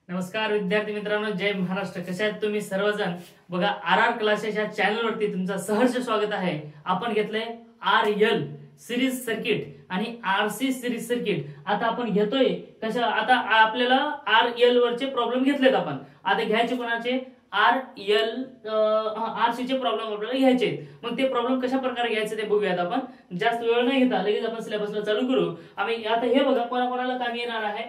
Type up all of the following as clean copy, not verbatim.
नमस्कार विद्यार्थी मित्रांनो, जय महाराष्ट्र. कशा आहेत तुम्ही सर्वजण? बघा, आर क्लासेस या चॅनल वरती तुमचं सहर्ष स्वागत आहे. आपण घेतलंय RL सिरीज सर्किट आणि RC सिरीज सर्किट. आता आपण घेतोय कशा, आता आपल्याला RL वरचे प्रॉब्लेम घेतलेत आपण. आता घ्यायचे कोणाचे? RC चे प्रॉब्लेम आपल्याला घ्यायचे. मग ते प्रॉब्लेम कशा प्रकारे घ्यायचे ते बघूयात आपण. जास्त वेळ नाही घेता, लगेच आपण सिलेबसला चालू करू. आम्ही आता हे बघा, कोणाकोणाला काम येणार आहे.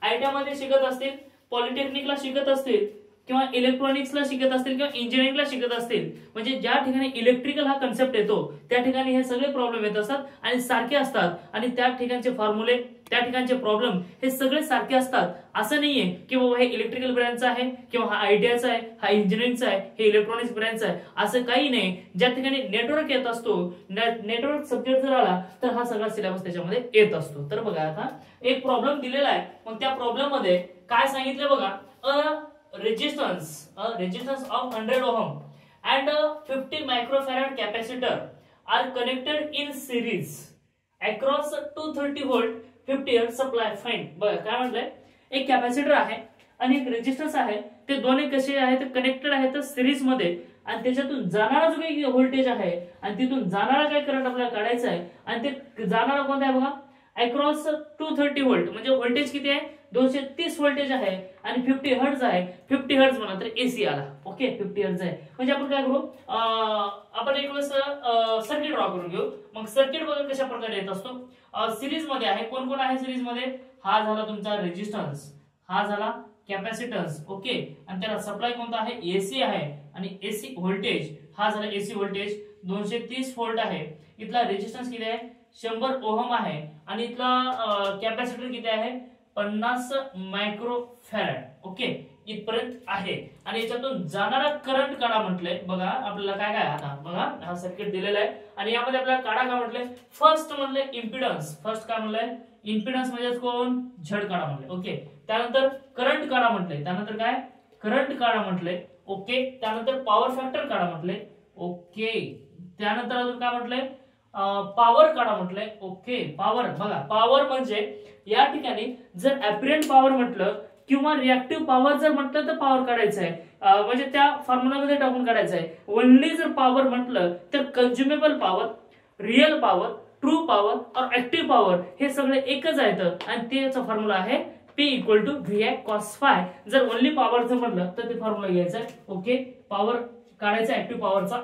आयटीआय मध्ये शिकत असतील, पॉलिटेक्निकला शिकत असतील किंवा इलेक्ट्रॉनिक्सला शिकत असतील किंवा इंजिनिअरिंगला शिकत असतील, म्हणजे ज्या ठिकाणी इलेक्ट्रिकल हा कन्सेप्ट येतो त्या ठिकाणी हे सगळे प्रॉब्लेम येत असतात आणि सारखे असतात. आणि त्या ठिकाणचे फॉर्म्युले, त्या ठिकाणचे प्रॉब्लेम हे सगळे सारखे असतात. असं नाहीये की बाबा हे इलेक्ट्रिकल ब्रँचचा आहे किंवा हा आयटीआयचा आहे, हा इंजिनिअरिंगचा आहे, हे इलेक्ट्रॉनिक्स ब्रँचचा आहे, असं काही नाही. ज्या ठिकाणी नेटवर्क येत असतो, नेटवर्क सब्जेक्ट जर आला तर हा सगळा सिलेबस त्याच्यामध्ये येत असतो. तर बघा, आता एक प्रॉब्लेम दिलेला आहे. मग त्या प्रॉब्लेम मध्ये काय सांगितलं बघा, resistance of 100 ohm and a 50 microfarad capacitor are connected in series across 230 volt 50 hertz supply. Fine. बघा काय म्हटलंय, एक कॅपॅसिटर आहे आणि एक रेजिस्टन्स आहे. ते दोन्ही कसे आहेत? कनेक्टेड आहेत सिरीज मध्ये. आणि त्याच्यातून जाणारा जो काही व्होल्टेज आहे आणि तिथून जाणारा काय करंट आपल्याला काढायचा आहे. आणि ते जाणारा कोणता आहे बघा, अक्रॉस 230 व्होल्ट. म्हणजे व्होल्टेज किती आहे? 230 व्होल्टेज आहे आणि 50 हर्ट्ज आहे. 50 हर्ट्ज म्हणा तर एसी आला. ओके, 50 हर्ट्ज आहे. म्हणजे आपण काय करू, आपण एक वेळेस सर्किट ड्रॉ करून घेऊ. मग सर्किट बघा कशा प्रकारे येत असतो. सिरीज मध्ये आहे. कोण कोण आहे सिरीज मध्ये? हा झाला तुमचा रेजिस्टन्स, हा झाला कॅपॅसिटन्स. ओके, आणि त्याला सप्लाय कोणता आहे? एसी आहे. आणि एसी व्होल्टेज, हा झाला एसी व्होल्टेज 230 व्होल्ट आहे. इथला रेजिस्टन्स किती आहे? 100 ओहम आहे. आणि इथला कॅपॅसिटर किती आहे? 50 मायक्रोफॅरड. ओके, इथपर्यंत आहे. आणि याच्यातून जाणारा करंट काढा म्हटलंय. बघा आपल्याला काय काय, आता बघा हा सर्किट दिलेला आहे आणि यामध्ये आपल्याला काढा काय म्हटलंय? First म्हणलंय impedance. फर्स्ट काय म्हणलंय? इम्पिडन्स म्हणजे कोण? झड काढा म्हटलंय. ओके, त्यानंतर करंट काढा म्हटलंय. त्यानंतर काय? करंट काढा म्हटलंय. ओके, त्यानंतर पॉवर फॅक्टर काढा म्हटलंय. ओके, त्यानंतर अजून काय म्हटलंय? पॉवर काढा म्हटलंय. Okay, power. बघा, पॉवर म्हणजे या ठिकाणी जर ऍपरंट पॉवर म्हटलं किंवा रिएक्टिव्ह पॉवर जर म्हटलं तर पॉवर काढायचं आहे, म्हणजे त्या फॉर्म्युलामध्ये टाकून काढायचं आहे. ओनली जर पॉवर म्हटलं तर consumable power, real power, true power और ऍक्टिव्ह पॉवर हे सगळे एकच आहेत. आणि त्याचा फॉर्म्युला आहे P = VI cos phi. जर ओनली पॉवर जर म्हटलं तर ते फॉर्म्युला घ्यायचा आहे. ओके, पॉवर काढायचा ऍक्टिव्ह पॉवरचा.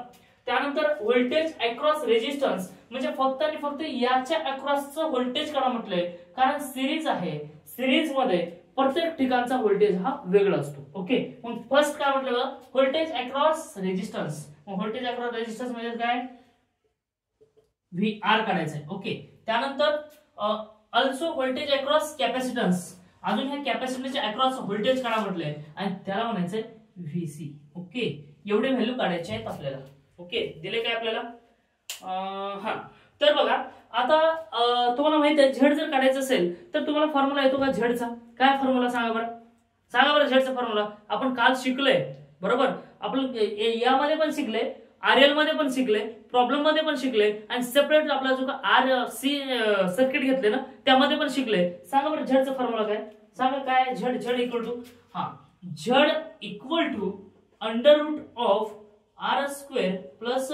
त्यानंतर व्होल्टेज अक्रॉस रेजिस्टन्स म्हणजे फक्त आणि फक्त याच्या अक्रॉसचं व्होल्टेज काढा म्हटलंय. कारण सिरीज आहे, सिरीज मध्ये प्रत्येक ठिकाणचा व्होल्टेज हा वेगळा असतो. ओके, मग फर्स्ट काय म्हटलं? Voltage across resistance. मग व्होल्टेज अक्रॉस रेजिस्टन्स म्हणजे काय? VR काढायचं आहे. ओके, त्यानंतर ऑल्सो व्होल्टेज अक्रॉस कॅपॅसिटन्स. अजून ह्या कॅपॅसिटन्सच्या अक्रॉस व्होल्टेज काढा म्हटलंय आणि त्याला म्हणायचंय VC. ओके, एवढे व्हॅल्यू काढायचे आहेत आपल्याला. ओके, दिले काय आपल्याला? हा, तर बघा आता तुम्हाला माहित आहे झड जर काढायचं असेल तर तुम्हाला फॉर्म्युला येतो का झडचा? काय फॉर्म्युला सांगा बरं, सांगा बरं झडचा फॉर्म्युला. आपण काल शिकलोय बरोबर. आपण यामध्ये पण शिकले, RL मध्ये पण शिकले, प्रॉब्लेम मध्ये पण शिकले आणि सेपरेट आपला जो RC सर्किट घेतले ना त्यामध्ये पण शिकले. सांगा बरं झडचा फॉर्म्युला काय? सांगा काय? झड इक्वल टू, हा, Z equal to √of R² plus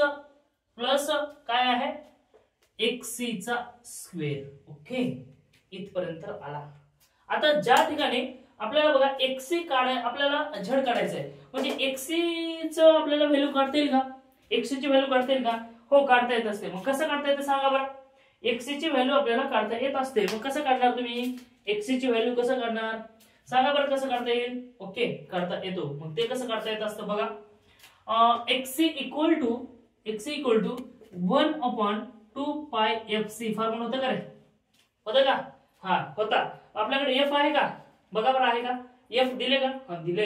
काय आहे? XC चा स्क्वेअर. ओके, इथपर्यंत आला. आता ज्या ठिकाणी आपल्याला बघा XC आपल्याला झड काढायचं आहे, म्हणजे XC चं आपल्याला व्हॅल्यू काढता येईल का? XC ची व्हॅल्यू काढता येईल का? हो, काढता येत असते. मग कसं काढता येतं सांगा बरं? XC ची व्हॅल्यू आपल्याला काढता येत असते. मग कसं काढणार तुम्ही? XC ची व्हॅल्यू कसं काढणार सांगा बरं? कसं काढता येईल? ओके, काढता येतो. मग ते कसं काढता येत असतं बघा. XC equal to 1/2πfc formula होता का रे? होता का? हा, होता. आपल्याकडे F आहे का? बघा बरं, आहे का? F दिले का? हा, दिले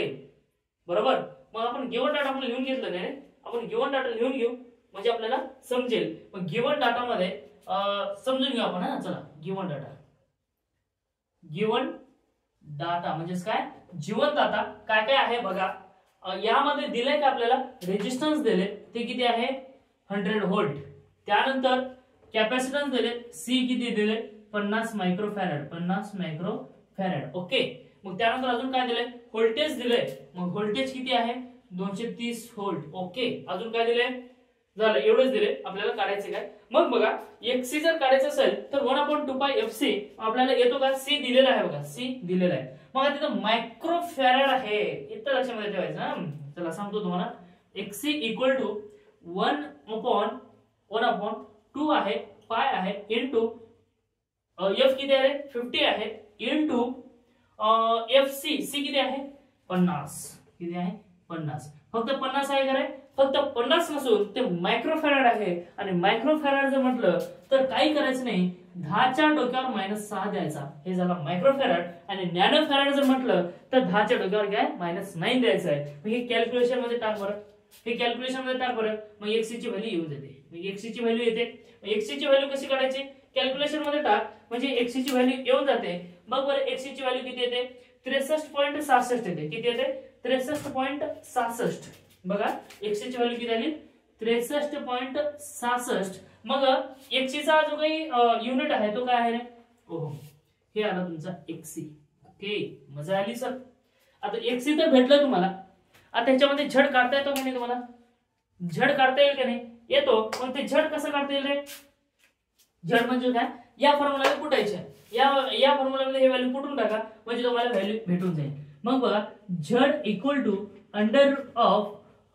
बरोबर. मग आपण गिवन डाटा आपण लिहून घेतलं नाही, आपण गिवन डाटा लिहून घेऊ म्हणजे आपल्याला समजेल. मग गिवन डाटा मध्ये समजून घेऊ आपण. हा, चला, गिवन डाटा म्हणजे काय? जिवंत डाटा काय काय आहे बघा. यामध्ये दिले का आपल्याला? रेजिस्टन्स दिले, ते किती आहे? 100 व्होल्ट. त्यानंतर कॅपॅसिटन्स दिले, C किती दिले? 50 मायक्रोफॅरड. ओके, मग त्यानंतर अजून काय दिलंय, व्होल्टेज दिलंय. मग व्होल्टेज किती आहे, 230 व्होल्ट. ओके, अजून काय दिलंय, झालं एवढंच दिले आपल्याला काढायचे काय. मग बघा XC जर काढायचं असेल तर 1/2πfc आपल्याला येतो का, C दिलेला आहे बघा, C दिलेला आहे. मग तिथं मायक्रोफॅरड आहे, इथं लक्षामध्ये ठेवायचं. चला सांगतो तुम्हाला, XC इक्वल टू 1/2 आहे, पाय आहे, इंटू F किती आहे, 50 आहे, इंटू FC, C किती आहे, 50. किती आहे, 50. फक्त 50 आहे का रे, फक्त 50 नसून ते मायक्रोफॅरड आहे. आणि मायक्रोफॅरड जर म्हटलं तर काही करायचं नाही, 10च्या डोक्यावर -6 द्यायचा, हे झाला मायक्रोफॅरड. आणि नॅनोफॅरड जर म्हटलं तर 10च्या डोक्यावर काय, -9 द्यायचं आहे. मग हे कॅल्क्युलेशन मध्ये टाक बरं, हे कॅल्क्युलेशन मध्ये टाक बरं. मग XC ची व्हॅल्यू येऊन जाते. मग XC ची व्हॅल्यू येते. XC ची व्हॅल्यू कशी काढायची, कॅल्क्युलेशन मध्ये टाक, म्हणजे XC ची व्हॅल्यू येऊन जाते. बघ बरं, XC ची व्हॅल्यू किती येते, 63.66 येते. किती येते, 63.66. बघा XC ची व्हॅल्यू किती आली, 63.66. मग XC चा जो काही युनिट आहे तो काय आहे रे, ओहम. हे आला तुमचा XC. ओके, मजा आली सर. आता XC तर भेटलं तुम्हाला. आता ह्याच्यामध्ये झड काढता येतो का नाही तुम्हाला, झड काढता येईल का नाही, येतो. पण ते झड कसं काढता येईल रे, झड म्हणजे काय, या फॉर्म्युलाला कुटायचे, या फॉर्म्युलामध्ये हे व्हॅल्यू कुठून टाका, म्हणजे तुम्हाला व्हॅल्यू भेटून जाईल. मग बघा, Z equal to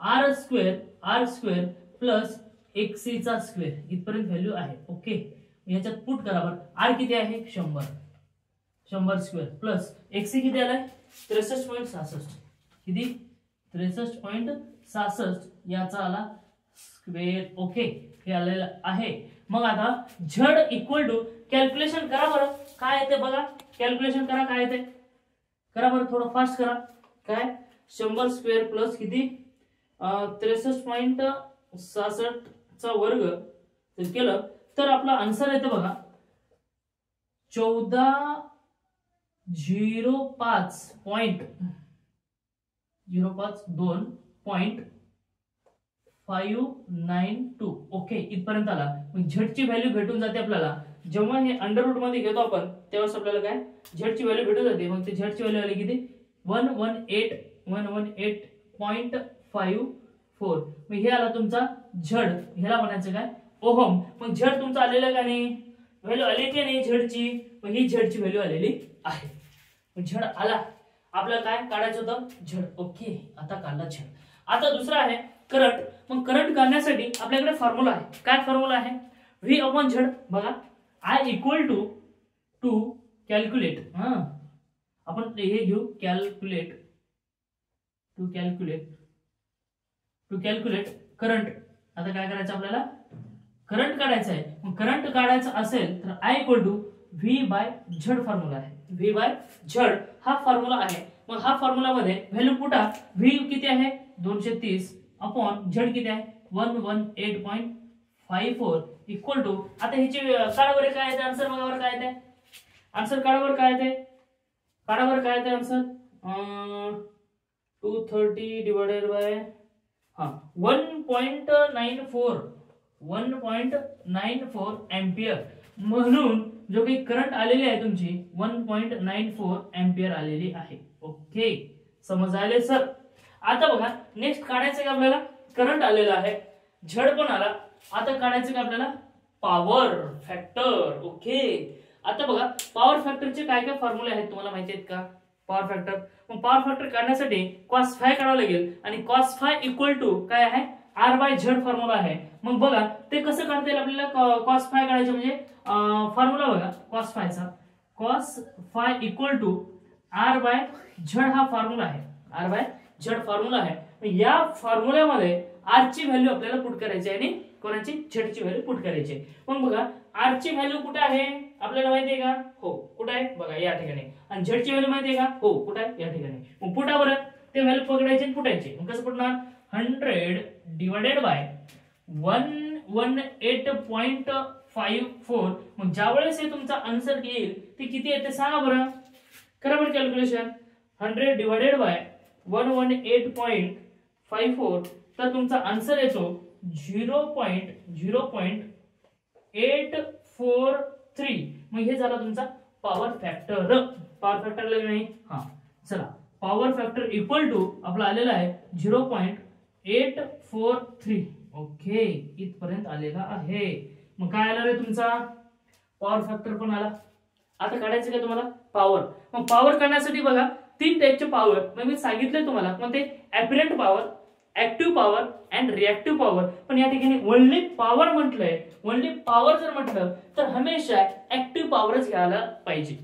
√r² plus XC चा स्क्वेअर, इथपर्यंत व्हॅल्यू आहे. ओके, याच्यात पुट करा बरं. R किती आहे, 100 स्क्वेअर प्लस XC किती आलाय, 63.66. किती, 63.66 याचा आला स्क्वेअर. ओके, हे आलेलं आहे. मग आता झड इक्वल टू, कॅल्क्युलेशन करा बरं, काय येते बघा, कॅल्क्युलेशन करा, काय येते करा बरं, थोडं फास्ट करा. काय, 100 स्क्वेअर प्लस किती, 63.66 चा वर्ग जर केलं तर आपला आन्सर येते बघा 14,052.592. ओके, इथपर्यंत आला. मग झडची व्हॅल्यू भेटून जाते आपल्याला. जेव्हा हे अंडर रूट मध्ये घेतो आपण तेव्हा आपल्याला काय, झडची व्हॅल्यू भेटून जाते. मग ते झडची व्हॅल्यू आली किती, 118.54. मग हे आला तुमचा झड, ह्याला म्हणायचं काय, ओहम. मग झड तुमचा आलेला का नाही, व्हॅल्यू आली की नाही झडची, मग ही झडची व्हॅल्यू आलेली आहे. मग झड आला, आपल्याला काय काढायचं होतं, झड. ओके, आता काढला झड. आता दुसरा आहे करंट. मग करंट काढण्यासाठी आपल्याकडे फॉर्म्युला आहे. काय फॉर्म्युला आहे, V/Z. बघा, I इक्वल टू कॅल्क्युलेट, आपण हे घेऊ, कॅल्क्युलेट करंट. आता काय करायचं आपल्याला, करंट काढायचं आहे. मग करंट काढायचं असेल तर I equal to V/Z formula आहे. V/Z हा फॉर्म्युला आहे. मग हा फॉर्म्युला मध्ये व्हॅल्यू पुटा, V किती आहे 230 अपॉन Z किती आहे 118.54 इक्वल टू, आता ह्याची काढावर काय येते आन्सर, बघावर काय येते आन्सर, काढावर काय येते आन्सर, 230 डिवाइडेड बाय 1.94 एम्पियर. म्हणून जो काही करंट आलेली आहे तुमची 1.94 एम्पियर आलेली आहे. ओके, समज आले सर. आता बघा नेक्स्ट काढायचं का आपल्याला, करंट आलेला आहे, झड पण आला. आता काढायचं का आपल्याला पॉवर फॅक्टर. ओके, आता बघा पॉवर फॅक्टरचे काय काय फॉर्म्युले आहेत तुम्हाला माहिती आहेत का, पॉवर फॅक्टर. मग पॉवर फॅक्टर काढण्यासाठी cos φ काढावं लागेल. आणि cos φ इक्वल टू काय आहे, R/Z फॉर्म्युला आहे. मग बघा ते कसं काढता येईल आपल्याला, cos φ काढायचं म्हणजे फॉर्म्युला बघा cos φ चा, cos φ इक्वल टू R/Z हा फॉर्म्युला आहे, R/Z फॉर्म्युला आहे. या फॉर्म्युल्यामध्ये R ची व्हॅल्यू आपल्याला पुट करायची आहे आणि कोणाची, Z ची व्हॅल्यू पुट करायची. मग बघा R ची व्हॅल्यू कुठे आहे आपल्याला माहिती आहे का, हो कुठे आहे बघा या ठिकाणी. आणि Z ची व्हॅल्यू माहिती आहे का, हो कुठे आहे या ठिकाणी. मग पुटा बरं, ते व्हॅल्यू पकडायची आणि पुटायची. मग कसं पुटणार, 100 डिवाइडेड बाय 118.54. मग ज्यावेळेस हे तुमचा आन्सर येईल ते किती येते सांगा बरं, करा बरं कॅल्क्युलेशन. 100 डिवाइडेड बाय 118.54 तर तुमचा आन्सर येतो 0.843. मग हे झाला तुमचा पॉवर फॅक्टर. पॉवर फॅक्टर नाही, चला पॉवर फॅक्टर इक्वल टू आपला आलेला आहे 0.843. ओके, इथपर्यंत आलेला आहे. मग काय आला रे तुमचा पॉवर फॅक्टर पण आला. आता काढायचं का तुम्हाला पॉवर. मग पॉवर काढण्यासाठी बघा 3 टाइपचे पॉवर मग मी सांगितले तुम्हाला. मग ते apparent power, active power and reactive power. पण या ठिकाणी ओनली पॉवर म्हटलंय, ओनली पॉवर जर म्हटलं तर हमेशा ऍक्टिव्ह पॉवरच घ्यायला पाहिजे.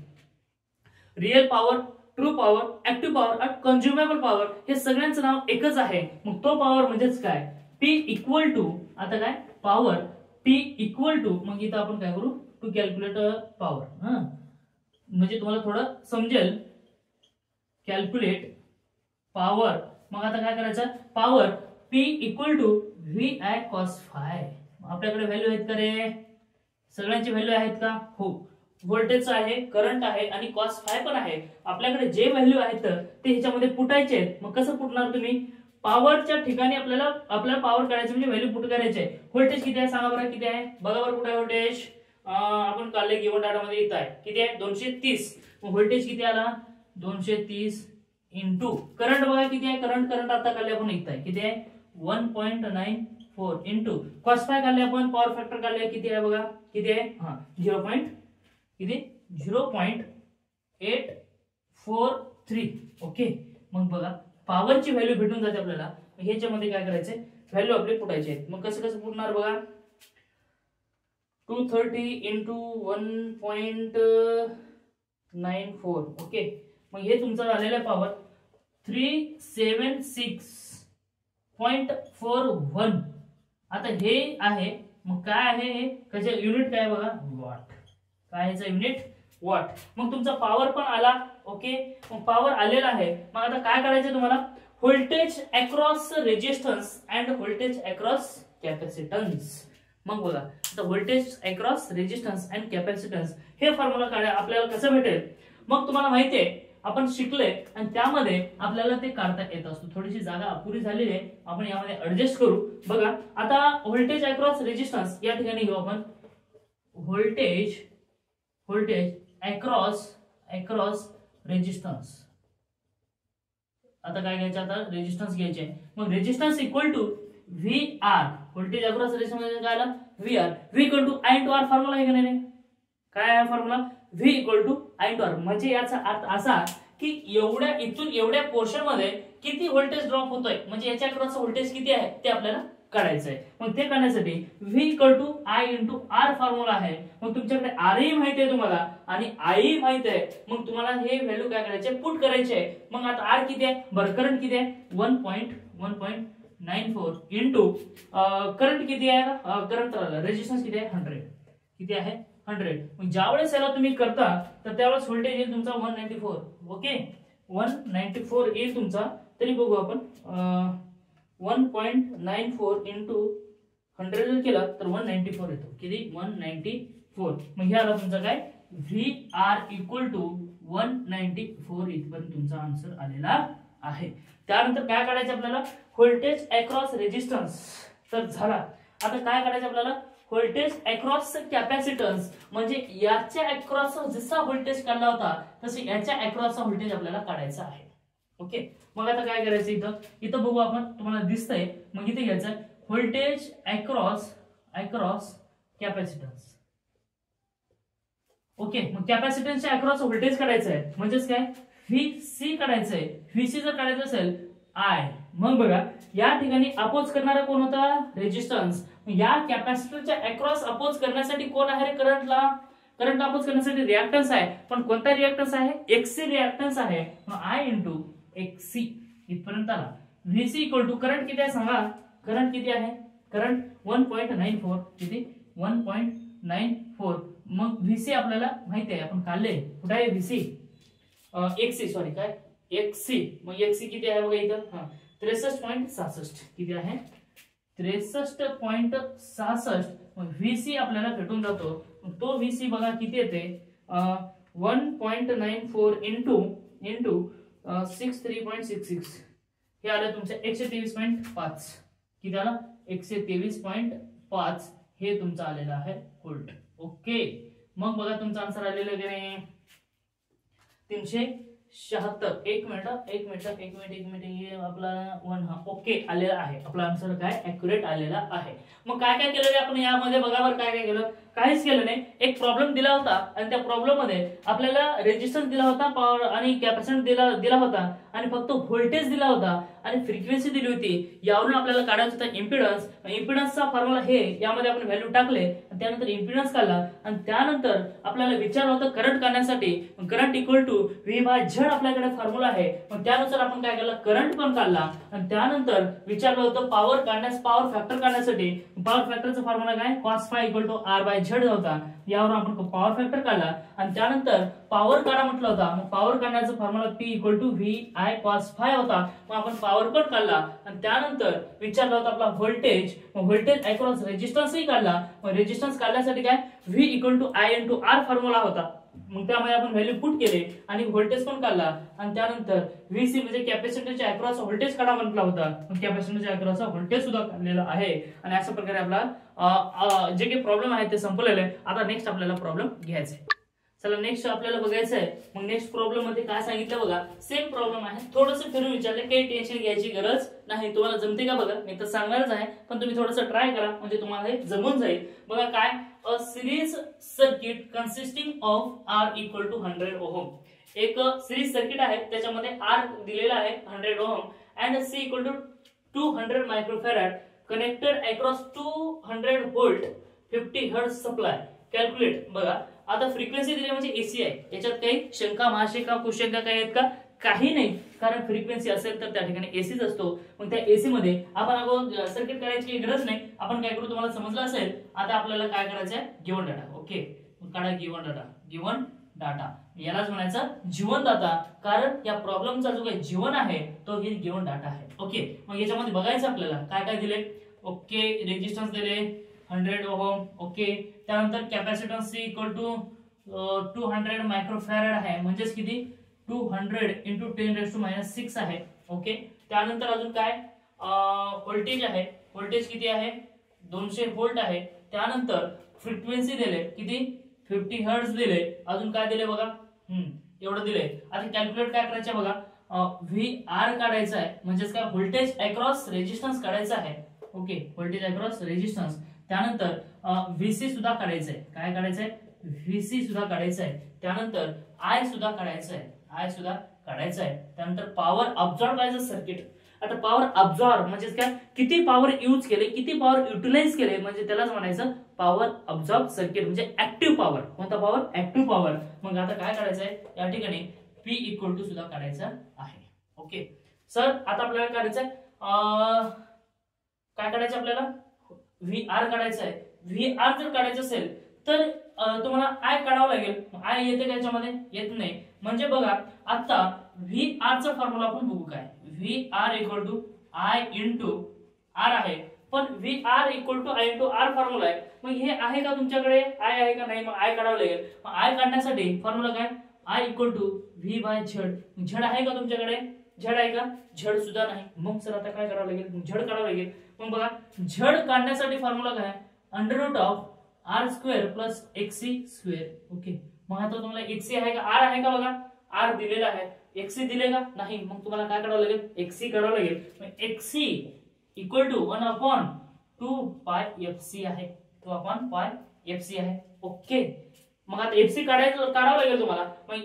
Real power, true power, active power आणि कन्झ्युमेबल पॉवर हे सगळ्यांचं नाव एकच आहे. मग तो पॉवर म्हणजेच काय, P इक्वल टू, आता काय पॉवर P इक्वल टू, मग इथं आपण काय करू टू कॅल्क्युलेट पॉवर, म्हणजे तुम्हाला थोडं समजेल. कॅल्क्युलेट पॉवर, मग आता काय करायचं, power P equal to VI cos phi. आपल्याकडे व्हॅल्यू आहेत का रे, सगळ्यांची व्हॅल्यू आहेत का, हो. व्होल्टेज आहे, करंट आहे आणि कॉस फाय पण आहे. आपल्याकडे जे व्हॅल्यू आहेत ते ह्याच्यामध्ये पुटायचे आहेत. मग कसं पुटणार तुम्ही, पॉवरच्या ठिकाणी आपल्याला पॉवर करायचं म्हणजे व्हॅल्यू पुट करायचे आहे. व्होल्टेज किती आहे सांगा बरं, किती आहे बघा बरं, कुठे आहे व्होल्टेज, आपण काढले गिवन डाटा मध्ये येत आहे, किती आहे 230. मग व्होल्टेज किती आला 230 इंटू करंट बघा किती आहे, करंट आता काढले आपण येत आहे, किती आहे 1.94 इंटू कॉस फाय काढले आपण, पॉवर फॅक्टर काढले किती आहे बघा, किती आहे 0.843. ओके, मग बघा पॉवरची व्हॅल्यू भेटून जाते आपल्याला. ह्याच्यामध्ये काय करायचंय, व्हॅल्यू आपले पुटायचे आहेत. मग कसं पुटणार बघा, 230 इंटू 1.94. ओके, मग हे तुमचं झालेलं आहे पॉवर 376.41. आता हे आहे, मग काय आहे हे, कशा युनिट काय बघा, वॉट. काय ह्याचा युनिट, वॉट. मग तुमचा पॉवर पण आला. ओके, मग पॉवर आलेला आहे. मग आता काय करायचं तुम्हाला, voltage across resistance and voltage across capacitance. मग बघा आता voltage across resistance and capacitance हे फॉर्म्युला काढा, आपल्याला कसं भेटेल. मग तुम्हाला माहिती आहे आपण शिकले आणि त्यामध्ये आपल्याला ते काढता येत असतो. थोडीशी जागा अपुरी झालेली आहे, आपण यामध्ये ऍडजस्ट करू. बघा आता व्होल्टेज अक्रॉस रेजिस्टन्स या ठिकाणी घेऊ आपण, व्होल्टेज अक्रॉस रेजिस्टन्स. आता काय घ्यायचं, आता रेजिस्टन्स घ्यायचे. मग resistance equal to VR, voltage across resistance मध्ये काय आला VR, V equal to I into R formula आहे का नाही, काय आहे formula, V equal to I into R. म्हणजे याचा अर्थ असा की इथून एवढ्या पोर्शन मध्ये किती व्होल्टेज ड्रॉप होतोय, म्हणजे याच्या अक्रॉसचं व्होल्टेज किती आहे ते आपल्याला काढायचं आहे. मग ते काढण्यासाठी V equal to I into R formula आहे. मग तुमच्याकडे R ही माहिती आहे तुम्हाला आणि I माहिती आहे, मग तुम्हाला हे व्हॅल्यू काय करायचे, पुट करायचे आहे. मग आता R किती आहे बरं, करंट किती आहे 1.94 इंटू करंट किती आहे, करंट रेजिस्टन्स किती आहे 100, किती आहे 100. मग ज्यावेळेस याला तुम्ही करता तर त्यावेळेस व्होल्टेज येईल तुमचा 194. ओके, 194 येईल तुमचा. तरी बघू आपण 1.94 इंटू 100 जर केला तर 194 येतो, किती 194. मग हे आला तुमचा काय VR इक्वल टू 194. इथपर्यंत तुमचा आन्सर आलेला आहे. त्यानंतर काय काढायचं आपल्याला, व्होल्टेज अक्रॉस रेजिस्टन्स तर झाला. आता काय काढायचं आपल्याला, व्होल्टेज अक्रॉस कॅपॅसिटन्स, म्हणजे याच्या अक्रॉस जसा व्होल्टेज काढला होता तसे याच्या अक्रॉसचा व्होल्टेज आपल्याला काढायचा आहे. ओके, मग आता काय करायचं, इथं बघू आपण, तुम्हाला दिसतंय. मग इथे घ्यायचं व्होल्टेज अक्रॉस कॅपॅसिटन्स. ओके, मग कॅपॅसिटन्सच्या अक्रॉस व्होल्टेज काढायचं आहे, म्हणजेच काय VC काढायचं आहे. VC जर काढायचं असेल I, मग बघा या ठिकाणी अपोज करणारा कोण होता, रेजिस्टन्स. या कॅपॅसिटरच्या अक्रॉस अपोज करण्यासाठी कोण आहे रे, करंट अपोज करण्यासाठी रिएक्टन्स आहे. पण कोणता रिएक्टन्स आहे, XC रिएक्टन्स आहे. मग I इंटू XC इथपर्यंत आला. VC इक्वल टू करंट किती आहे सांगा, करंट किती आहे, करंट 1.94, किती 1.94. मग VC आपल्याला माहिती आहे, आपण काढले, कुठे आहे VC, XC सॉरी काय XC. मग XC किती आहे बघा इथं, 63.66, किती आहे 63.66. मग VC आपल्याला भेटून जातो. तो VC बघा किती येते, 1.94 इंटू 63.66, हे आलं तुमचं 123.5. किती आला 123.5, हे तुमचं आलेलं आहे व्होल्ट. ओके, मग बघा तुमचा आन्सर आलेला आहे की नाही 76. एक मिनिट हे आपला 1 हा ओके आलेला आहे. आपला आन्सर काय ऍक्युरेट आलेला आहे. मग काय काय केलं आपण यामध्ये बघा बरं काय काय केलं. काहीच केलं नाही. एक प्रॉब्लेम दिला होता आणि त्या प्रॉब्लेम मध्ये आपल्याला रेजिस्टन्स दिला होता, पॉवर आणि कॅपॅसिटन्स दिला होता आणि फक्त व्होल्टेज दिला होता आणि फ्रिक्वेन्सी दिली होती. यावरून आपल्याला काढायचा होता इम्पिडन्स. इम्पिडन्सचा फॉर्म्युला हे यामध्ये आपण व्हॅल्यू टाकले आणि त्यानंतर इम्पिडन्स काढला आणि त्यानंतर आपल्याला विचारलं होतं करंट काढण्यासाठी. Current equal to V by Z आपल्याकडे फॉर्म्युला आहे. मग त्यानुसार आपण काय केलं करंट पण काढला आणि त्यानंतर विचारलं होतं पॉवर फॅक्टर काढण्यासाठी. पॉवर फॅक्टरचा फॉर्म्युला काय cos phi equal to r by Z होता. यावरून आपण पॉवर फॅक्टर काढला आणि त्यानंतर पॉवर काढा म्हटलं होता. मग पॉवर काढण्याचा formula P equal to VI cos phi होता. मग आपण पॉवर पण काढला आणि त्यानंतर विचारला होता आपला व्होल्टेज. मग व्होल्टेज अक्रॉस रेजिस्टन्सही काढला. मग रेजिस्टन्स काढण्यासाठी काय V equal to I into R formula होता. मग त्यामध्ये आपण व्हॅल्यू पुट केले आणि व्होल्टेज पण काढला आणि त्यानंतर VC म्हणजे कॅपॅसिटरच्या अक्रॉस व्होल्टेज काढा म्हटला होता. मग कॅपॅसिटरच्या अक्रॉस व्होल्टेज सुद्धा काढलेला आहे आणि अशा प्रकारे आपला जे काही प्रॉब्लेम आहे ते संपलेले आहे. आता नेक्स्ट आपल्याला प्रॉब्लेम घ्यायचा आहे. चला नेक्स्ट आपल्याला बघायचं आहे. मग नेक्स्ट प्रॉब्लेम मध्ये काय सांगितलं बघा. सेम प्रॉब्लेम आहे, थोडंसं फिरून विचारले, काही टेन्शन घ्यायची गरज नाही. तुम्हाला जमते का बघा, मी तर सांगणारच आहे पण तुम्ही थोडंसं ट्राय करा म्हणजे तुम्हाला हे जमून जाईल. बघा काय a series circuit consisting of R equal to 100 ohm. एक सिरीज सर्किट आहे त्याच्यामध्ये R दिलेला आहे 100 ohm and C equal to 200 microfarad connected across 200 volt 50 hertz supply. Calculate. बघा आता फ्रिक्वेन्सी दिली म्हणजे एसी आहे. याच्यात काही शंका महाशंका कुशंका काही आहेत का? काही नाही, कारण फ्रिक्वेन्सी असेल तर त्या ठिकाणी एसीच असतो. मग त्या एसी मध्ये आपण अगोदर सर्किट करायची गरज नाही. आपण काय करू तुम्हाला समजलं असेल. आता आपल्याला काय करायचं आहे गिवन डाटा. ओके काढा गिवन डाटा यालाच म्हणायचं जीवन डाटा, कारण या प्रॉब्लेमचा जो काही जीवन आहे तो हे गिवन डाटा आहे. ओके मग याच्यामध्ये बघायचं आपल्याला काय काय दिले. ओके रेजिस्टन्स दिले 100 ओहम. ओके त्यानंतर capacitance C equal to 200 microfarad आहे म्हणजेच किती 200 इंटू 10⁻⁶ आहे. ओके त्यानंतर अजून काय व्होल्टेज आहे. व्होल्टेज किती आहे 200 व्होल्ट आहे. त्यानंतर फ्रिक्वेन्सी दिले किती 50 हर्ट्ज दिले. अजून काय दिले बघा एवढं दिले. आता कॅल्क्युलेट काय करायचं बघा VR काढायचं आहे म्हणजेच काय व्होल्टेज अक्रॉस रेजिस्टन्स काढायचं आहे. Okay voltage across resistance. त्यानंतर VC सुद्धा काढायचं आहे. काय काढायचं आहे VC सुद्धा काढायचं आहे. त्यानंतर I सुद्धा काढायचं आहे. त्यानंतर पॉवर अब्सॉर्ब करायचं सर्किट. आता पॉवर अब्सॉर्ब म्हणजे काय किती पॉवर यूज केले, किती पॉवर युटिलाइज केले म्हणजे त्यालाच म्हणायचं पॉवर अब्सॉर्ब सर्किट म्हणजे ऍक्टिव्ह पॉवर. कोणता पॉवर ऍक्टिव्ह पॉवर. मग आता काय काढायचं आहे या ठिकाणी P इक्वल टू सुद्धा काढायचं आहे. ओके सर आता आपल्याला काढायचं आहे काय काढायचं आपल्याला VR काढायचं आहे. VR जर काढायचं असेल तर तुम्हाला I काढावं लागेल. I येते त्याच्यामध्ये येत नाही. म्हणजे बघा आता VR चा फॉर्म्युला आपण बघू काय VR equal to I into R आहे. पण VR equal to I into R formula आहे. मग हे आहे का तुमच्याकडे I आहे का नाही. मग I काढावं लागेल. मग I काढण्यासाठी फॉर्म्युला काय I equal to V by Z. Z आहे का तुमच्याकडे झेड आहे का झेड सुद्धा नाही. मग सर आता काय करावं लागेल झेड काढावं लागेल. मग बघा झेड काढण्यासाठी फॉर्म्युला काय under root of R square plus XC square. Okay मग आता तुम्हाला XC आहे का R आहे का बघा R दिलेला आहे. XC दिले का नाही. मग तुम्हाला काय करावं लागेल XC काढावं लागेल. मग XC इक्वल टू 1/2 पाय FC आहे. 2 पाय FC आहे. ओके मग आता FC काढावं लागेल तुम्हाला. मग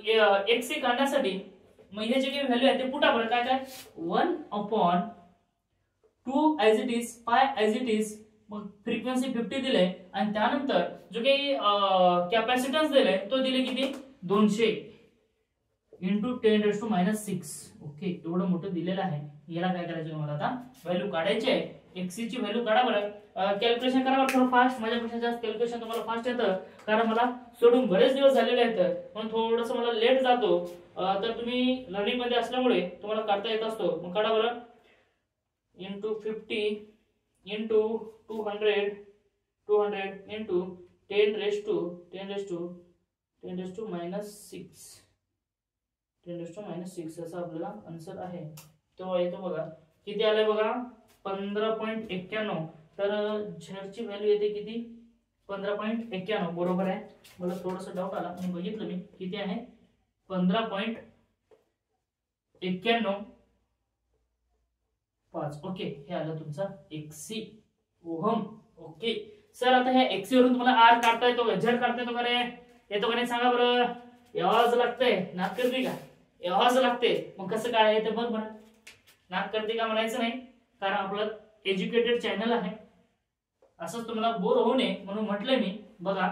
XC काढण्यासाठी मग हे जे काही व्हॅल्यू आहे ते पुटा बरं काय काय 1/2 ऍज इट इज पाय ऍज इट इज. मग फ्रिक्वेन्सी 50 दिले आणि त्यानंतर जो काही कॅपॅसिटन्स दिले तो दिले किती 200 इंटू 10⁻⁶. ओके एवढं मोठं दिलेलं आहे. याला काय करायचं तुम्हाला आता व्हॅल्यू काढायची आहे. XC ची व्हॅल्यू काढा बरं. कॅल्क्युलेशन करा बरं थोडं फास्ट. माझ्यापेक्षा जास्त कॅल्क्युलेशन तुम्हाला फास्ट येतं कारण मला सोडून बरेच दिवस झालेले आहेत म्हणून थोडंसं मला लेट जातो. तर तुम्ही लर्निंग मध्ये असल्यामुळे तुम्हाला काढता येत असतो. मग काढा बरं इंटू 50 इंटू 200 इंटू 10⁻⁶ असा आपल्याला आन्सर आहे. तो येतो बघा किती आलाय बघा 15.91. तर झेडची व्हॅल्यू येते किती 15.91 बरोबर आहे. मला थोडंसं डाऊट आला म्हणून बघितलं मी किती आहे 15. 91.5 ओके, हे आलं तुमचा XC ओहम. ओके सर, आता ह्या XC वरून तुम्हाला R काढता येतो का, झड काढता येतो का रे, येतो का नाही सांगा बरं. यावाच लागतंय, नाक करते का, यावाच लागते. मग कसं काय आहे ते बघ बरं. नाक करते का म्हणायचं नाही, कारण आपलं एज्युकेटेड चॅनल आहे. असंच तुम्हाला बोर होऊ नये म्हणून म्हटलंय मी. बघा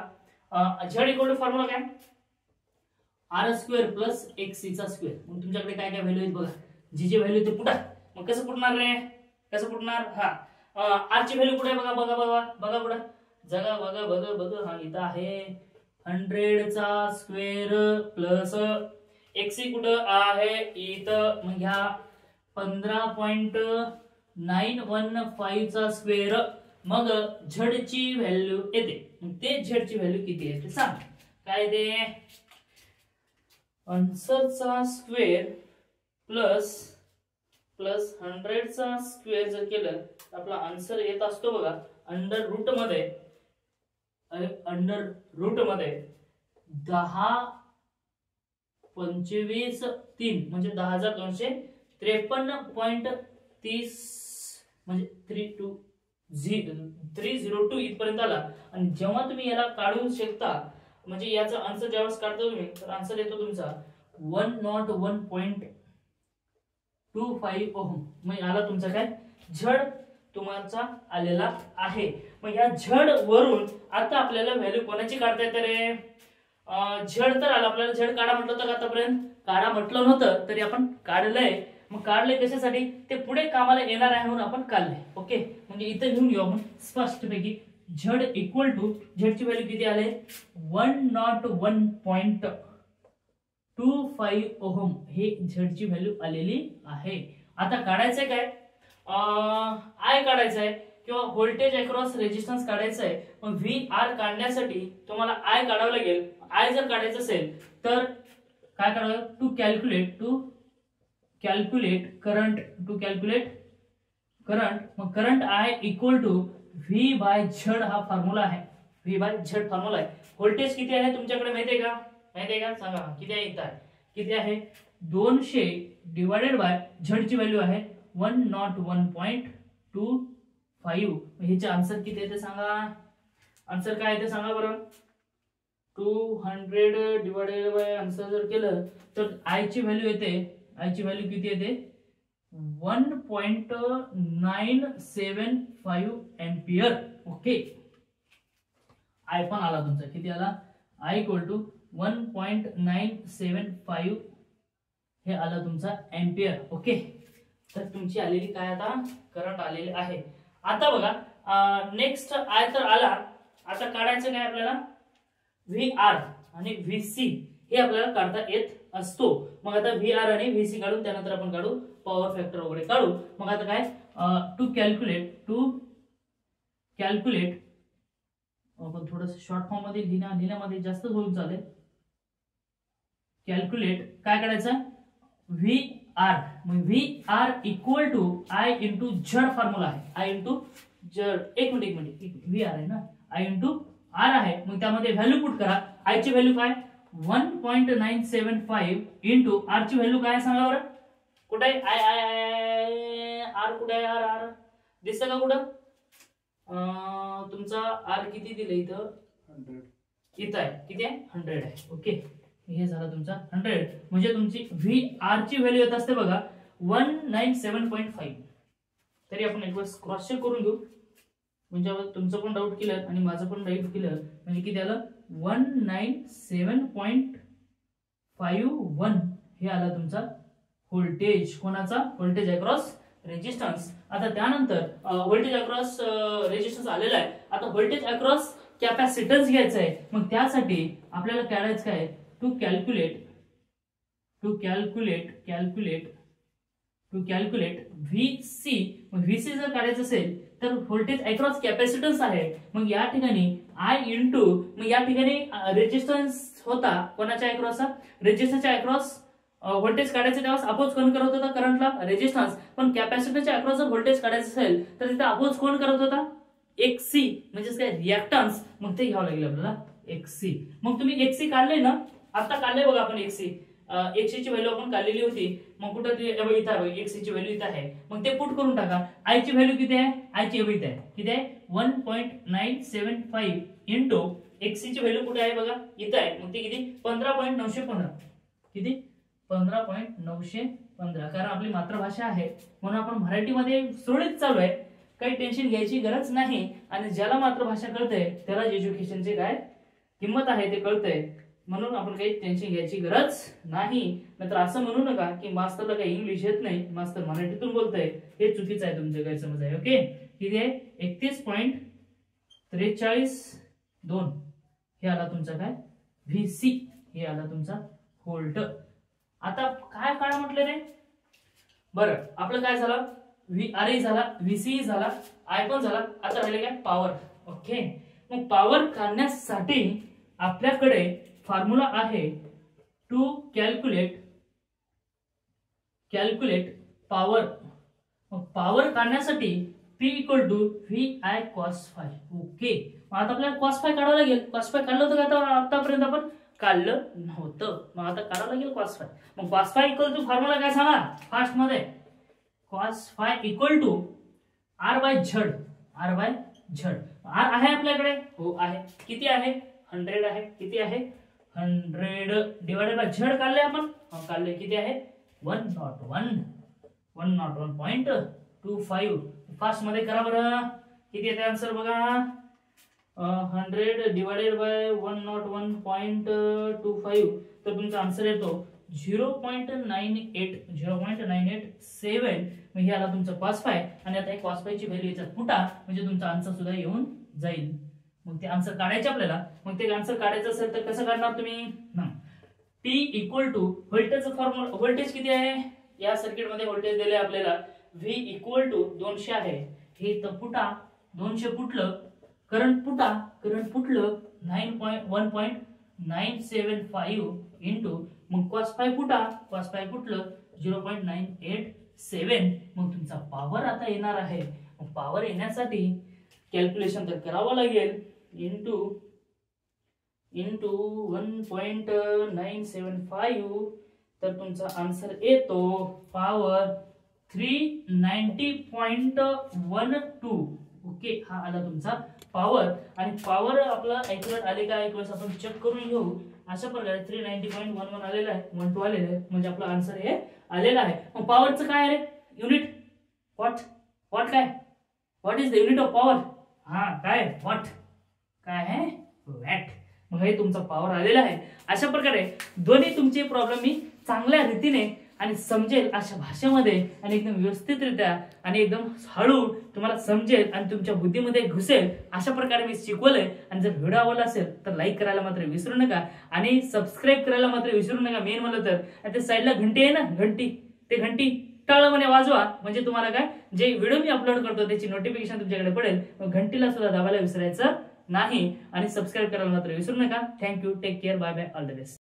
झड इक्वल टू फॉर्म्युला काय, R² प्लस XC चा स्क्वेअर. मग तुमच्याकडे काय काय व्हॅल्यू आहेत बघा, जी जी व्हॅल्यू ते पुटा. मग कसं पुटणार रे, कसं पुटणार. हा R ची व्हॅल्यू कुठे आहे बघा, बघा बघा बघा कुठं, जगा बघा बघा बघा. हा इथं आहे 100 चा स्क्वेअर प्लस XC कुठं आहे इथं. मग ह्या 15.915 चा स्क्वेअर. मग झडची व्हॅल्यू येते. मग ते झडची व्हॅल्यू किती आहे ते सांग. काय ते, आन्सरचा स्क्वेअर प्लस 100 चा स्क्वेअर जर केलं तर आपला आन्सर येत असतो बघा अंडर रूट मध्ये 10 25 3 म्हणजे 10,253.30 म्हणजे 302 इथपर्यंत आला. आणि जेव्हा तुम्ही याला काढू शकता, म्हणजे याचा आन्सर ज्यावेळेस काढतो तुम्ही, तर आन्सर येतो तुमचा 101.25 ओहम. मग आला तुमचा काय झड तुमचा आलेला आहे. मग या झड वरून आता आपल्याला व्हॅल्यू कोणाची काढता येते रे. झड तर आला, आपल्याला झड काढा म्हटलं होतं का आतापर्यंत, काढा म्हटलं नव्हतं तरी आपण काढलंय. मग काढले कशासाठी, ते पुढे कामाला येणार आहे म्हणून आपण काढले. ओके, म्हणजे इथं घेऊन घेऊ आपण स्पष्टपैकी. झड इक्वल टू, झडची व्हॅल्यू किती आले 101.25 ओहम, हे झडची व्हॅल्यू आलेली आहे. आता काढायचंय काय, आय काढायचं आहे किंवा व्होल्टेज अक्रॉस रेजिस्टन्स काढायचं आहे. मग VR काढण्यासाठी तुम्हाला आय काढावं लागेल. आय जर काढायचं असेल तर काय काढावं, टू कॅल्क्युलेट करंट. मग current I equal to V by Z हा फॉर्म्युला आहे. V बाय झड फॉर्म्युला आहे. व्होल्टेज किती आहे तुमच्याकडे माहितीये का, माहितीये का सांगा किती आहे. इथं किती आहे 200 डिवायडेड बाय झडची व्हॅल्यू आहे 101.25. ह्याचे आन्सर किती आहे ते सांगा. आन्सर काय आहे ते सांगा बरं. 200 डिवायडेड बाय आन्सर जर केलं तर आय ची व्हॅल्यू येते, आय ची व्हॅल्यू किती येते 1.975 एम्पियर. ओके, आय पण आला तुमचा, किती आला, आय इक्वल टू 1.975 हे आला तुमचा एम्पियर. ओके, तर तुमची आलेली काय आता करंट आलेली आहे. आता बघा नेक्स्ट आय तर आला. आता काढायचं काय आपल्याला VR आणि VC हे आपल्याला काढता येत असतो. मग आता VR आणि VC काढून त्यानंतर आपण काढू पॉवर फॅक्टर वगैरे काढू. मग आता काय टू कॅल्क्युलेट आपण थोडंसं शॉर्ट फॉर्म मध्ये लिहिण्यामध्ये जास्त होऊन चालेल. कॅल्क्युलेट काय करायचं VR. मग VR equal to I into Z formula आहे. आय इंटू झड, एक मिनिट VR आहे ना, आय इंटू R आहे. मग त्यामध्ये व्हॅल्यू पुट करा. आय ची व्हॅल्यू काय 1.975 इंटू R ची व्हॅल्यू काय सांगा बरं. कुठे आहे आय आर, कुठे आहे आर दिसतं का कुठं. तुमचा R किती दिलं इथं 100, इथं आहे किती आहे 100 आहे. ओके, हे झालं तुमचा 100. म्हणजे तुमची VR ची व्हॅल्यू येत असते बघा 197.5. तरी आपण एक वेळ क्रॉस चेक करून घेऊ, म्हणजे तुमचं पण डाऊट क्लिअर आणि माझं पण डाऊट क्लिअर. म्हणजे किती आलं 197.51 हे आला तुमचा व्होल्टेज. कोणाचा, व्होल्टेज अक्रॉस रेजिस्टन्स. आता त्यानंतर व्होल्टेज अक्रॉस रेजिस्टन्स आलेला आहे. आता व्होल्टेज अक्रॉस कॅपॅसिटन्स घ्यायचं आहे. मग त्यासाठी आपल्याला काढायचं काय टू कॅल्क्युलेट VC. मग VC जर काढायचं असेल तर व्होल्टेज अक्रॉस कॅपॅसिटन्स आहे. मग या ठिकाणी आय इंटू, मग या ठिकाणी रेजिस्टन्स होता कोणाच्या अक्रॉस, रेजिस्टन्सच्या अक्रॉस व्होल्टेज काढायचं तेव्हा अपोज कोण करत होता करंटला, रेजिस्टन्स. पण कॅपॅसिटरच्या अक्रॉस जर व्होल्टेज काढायचं असेल तर तिथे अपोज कोण करत होता XC, म्हणजे काय रिएक्टन्स. मग ते घ्यावं लागेल आपल्याला XC. मग तुम्ही XC काढले ना, आता काढले बघा आपण XC. x ची व्हॅल्यू आपण काढलेली होती, मग कुठं ती इथं आहे x ची व्हॅल्यू इथं आहे, मग ते पुट करून टाका. i ची व्हॅल्यू किती आहे, i ची इथं आहे, किती आहे 1.975 इंटू x ची व्हॅल्यू कुठे आहे बघा इथं आहे, मग ती किती 15.915, किती 15.915. कारण आपली मातृभाषा आहे म्हणून आपण मराठीमध्ये सुरळीत चालू आहे, काही टेन्शन घ्यायची गरज नाही. आणि ज्याला मातृभाषा कळते त्याला एज्युकेशनचे काय किंमत आहे ते कळतंय, म्हणून आपण काही टेन्शन घ्यायची गरज नाही. नंतर असं म्हणू नका की मास्तरला काही इंग्लिश येत नाही, मास्तर मराठीतून बोलतंय, हे चुकीचं आहे, तुमचं गैरसमज आहे. ओके, किती आहे 31.4322 हे आला तुमचा काय VC, हे आला तुमचा व्होल्ट. आता काय काढा म्हटलं रे, बरं आपलं काय झालं, RE झाला, VC झाला, I पण झाला, आता राहिले काय पॉवर. ओके, मग पॉवर काढण्यासाठी आपल्याकडे फॉर्म्युला आहे टू कॅल्क्युलेट पॉवर. मग पॉवर काढण्यासाठी P equal to VI cos phi. Okay, मग आता आपल्याला cos phi काढावं लागेल. cos phi काढलं होतं का आतापर्यंत आपण काढलं नव्हतं, मग आता काढावं लागेल cos phi. मग cos phi equal to formula काय सांगा फास्ट मध्ये, cos phi equal to R by Z. R आहे आपल्याकडे, हो आहे, किती आहे 100 आहे, किती आहे 100 डिवाइडेड बाय Z काढले आपण, काढले, किती आहे 101.25. फास्ट मध्ये करा बरं, किती येते आन्सर बघा, 100 डिवाइडेड बाय 101.25, तर तुमचा आन्सर येतो 0.987. मग हे आला तुमचा cos phi, आणि आता हे cos phi ची व्हॅल्यू याच्यात फुटा म्हणजे तुमचा आन्सर सुद्धा येऊन जाईल. मग ते आन्सर काढायचे आपल्याला, मग ते आन्सर काढायचं असेल तर कसं काढणार तुम्ही, P इक्वल टू व्होल्टेजचा फॉर्म्युला, व्होल्टेज किती आहे या सर्किट मध्ये व्होल्टेज दिले आपल्याला, V इक्वल टू 200 आहे, हे तर फुटा 200 फुटलं, करंट फुटलं 1.975 इंटू, मग cos phi फुटलं 0.987. मग तुमचा पॉवर आता येणार आहे. मग पॉवर येण्यासाठी कॅल्क्युलेशन तर करावं लागेल, इंटू 1.975, तर तुमचा आन्सर येतो पॉवर 390.12. ओके, हा आला तुमचा पॉवर. आणि पॉवर आपला ॲक्युरेट आले का एक आपण चेक करून घेऊ. अशा प्रकारे 390.11 आलेला आहे, 12 आलेलं आहे, म्हणजे आपला आन्सर हे आलेला आहे. मग पॉवरचं काय आहे रे युनिट, व्हॉट काय, what is the unit of power, हा काय व्हॉट काय आहे वॅट. मग हे तुमचा पॉवर आलेला आहे. अशा प्रकारे दोन्ही तुमचे प्रॉब्लेम मी चांगल्या रीतीने आणि समजेल अशा भाषेमध्ये आणि एकदम व्यवस्थितरित्या आणि एकदम हळू तुम्हाला समजेल आणि तुमच्या बुद्धीमध्ये घुसेल अशा प्रकारे मी शिकवलंय. आणि जर व्हिडिओ आवडला असेल तर लाईक करायला मात्र विसरू नका आणि सबस्क्राईब करायला मात्र विसरू नका. मेन म्हणलं तर त्या साईडला घंटी आहे ना, ते घंटी टाळमध्ये वाजवा, म्हणजे तुम्हाला काय जे व्हिडिओ मी अपलोड करतो त्याची नोटिफिकेशन तुमच्याकडे पडेल. मग घंटीला सुद्धा दाबायला विसरायचं नाही आणि सबस्क्राईब करायला मात्र विसरू नका. Thank you, take care, bye bye, all the best.